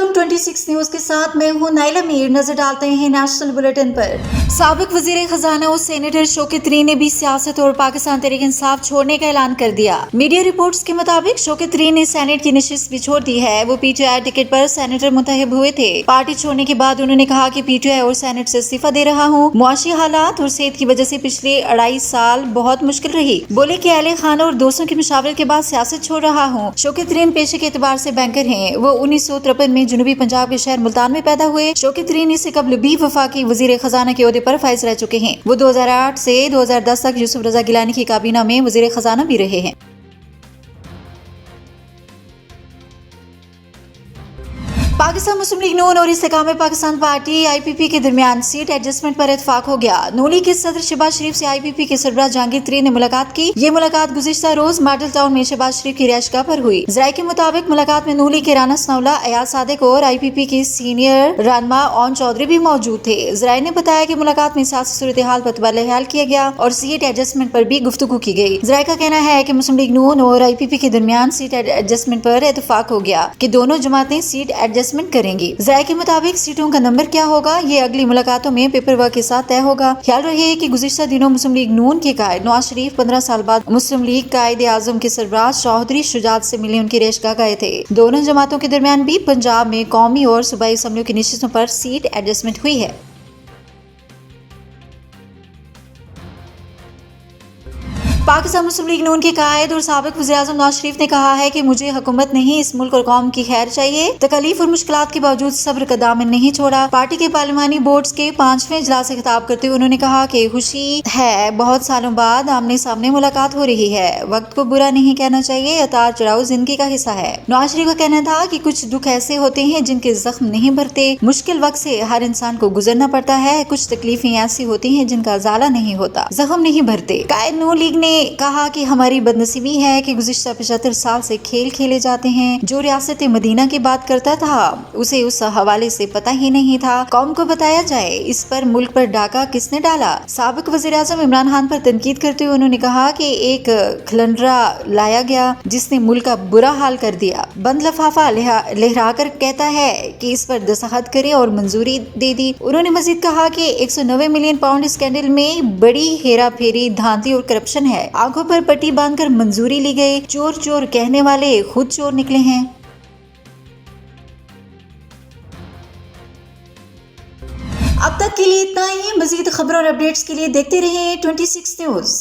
Welcome 26 news के साथ मैं हूं नाइला मीर। नजर डालते हैं नेशनल बुलेटिन पर। साबिक वजीर खजाना और सेनेटर शौकत तरीन ने भी सियासत और पाकिस्तान तहरीक इंसाफ छोड़ने का ऐलान कर दिया। मीडिया रिपोर्ट्स के मुताबिक शौकत तरीन ने सेनेट की नशिस्त भी छोड़ दी है। वो पीटीआई टिकट पर सेनेटर मुंतखब हुए थे। पार्टी छोड़ने के बाद उन्होंने कहा कि पीटीआई और सेनेट से इस्तीफा दे रहा हूँ। मुआशी हालात और सेहत की वजह से पिछले 2.5 साल बहुत मुश्किल रही। बोले कि अहले खाना और दोस्तों की मशावरत के बाद सियासत छोड़ रहा हूँ। शौकत तरीन पेशे के एतबार से बैंकर हैं। वो 1953 में जनूबी पंजाब के शहर मुल्तान में पैदा हुए। शौकत तरीन इससे कबल भी वफाकी वजीर खजाना के ओहदे पर फाइज रह चुके हैं। वो 2008 से 2010 तक यूसुफ रजा गिलानी की काबीना में वजीर खजाना भी रहे हैं। पाकिस्तान मुस्लिम लीग नून और इस्तेकाम पाकिस्तान पार्टी आईपीपी के दरमियान सीट एडजस्टमेंट पर इत्तेफाक हो गया। नूली के सदर शहबाज शरीफ से आईपीपी के सरबराह जहांगीर तरीन ने मुलाकात की। ये मुलाकात गुज़िश्ता रोज मॉडल टाउन में शहबाज शरीफ की रिहायशगाह पर हुई। जराये के मुताबिक मुलाकात में नूली के राना सनाउल्लाह, अयाज सादिक और आईपीपी के सीनियर रहनुमा ओन चौधरी भी मौजूद थे। जराये ने बताया कि मुलाकात में सियासी सूरत हाल पर तबादला ख्याल किया गया और सीट एडजस्टमेंट पर भी गुफ्तगू की गई। जराये का कहना है कि मुस्लिम लीग नून और आईपीपी के दरमियान सीट एडजस्टमेंट पर इत्तेफाक हो गया कि दोनों जमातें सीट एडजस्टमेंट करेंगी। जराये के मुताबिक सीटों का नंबर क्या होगा ये अगली मुलाकातों में पेपर वर्क के साथ तय होगा। ख्याल रहे कि गुज़िश्ता दिनों मुस्लिम लीग नून के कायद नवाज शरीफ 15 साल बाद मुस्लिम लीग कायदे आजम के सरबराह चौधरी शुजात से मिलने उनकी रिहायशगाह गए थे। दोनों जमातों के दरमियान भी पंजाब में कौमी और सूबाई असम्बलियों की नशिस्तों पर सीट एडजस्टमेंट हुई है। पाकिस्तान मुस्लिम लीग नून के कायद और साबिक वज़ीर-ए-आज़म नवाज शरीफ ने कहा है कि मुझे हुकूमत नहीं इस मुल्क और कौम की खैर चाहिए। तकलीफ और मुश्किलात के बावजूद सब्र का दामन नहीं छोड़ा। पार्टी के पार्लिमानी बोर्ड्स के 5वें इजलास से खिताब करते हुए उन्होंने कहा कि खुशी है बहुत सालों बाद आमने सामने मुलाकात हो रही है। वक्त को बुरा नहीं कहना चाहिए, उतार चढ़ाव जिंदगी का हिस्सा है। नवाज शरीफ का कहना था कि कुछ दुख ऐसे होते हैं जिनके जख्म नहीं भरते। मुश्किल वक्त से हर इंसान को गुजरना पड़ता है। कुछ तकलीफें ऐसी होती हैं जिनका ज़ाला नहीं होता, जख्म नहीं भरते। कायद नून लीग ने कहा कि हमारी बदनसीबी है कि गुज़िश्ता 75 साल से खेल खेले जाते हैं। जो रियासत मदीना की बात करता था उसे उस हवाले से पता ही नहीं था। कौम को बताया जाए इस पर मुल्क पर डाका किसने डाला। साबिक वज़ीर-ए-आज़म इमरान खान पर तनकीद करते हुए उन्होंने कहा कि एक खलंडरा लाया गया जिसने मुल्क का बुरा हाल कर दिया। बंद लफाफा लहरा कर कहता है कि इस पर दस्तखत करे और मंजूरी दे दी। उन्होंने मजीद कहा कि 190 मिलियन पाउंड स्कैंडल में बड़ी हेरा फेरी, धांधली और करप्शन है। आंखों पर पट्टी बांधकर मंजूरी ली गई। चोर चोर कहने वाले खुद चोर निकले हैं। अब तक के लिए इतना ही। मजीद खबरों और अपडेट्स के लिए देखते रहिए 26 न्यूज।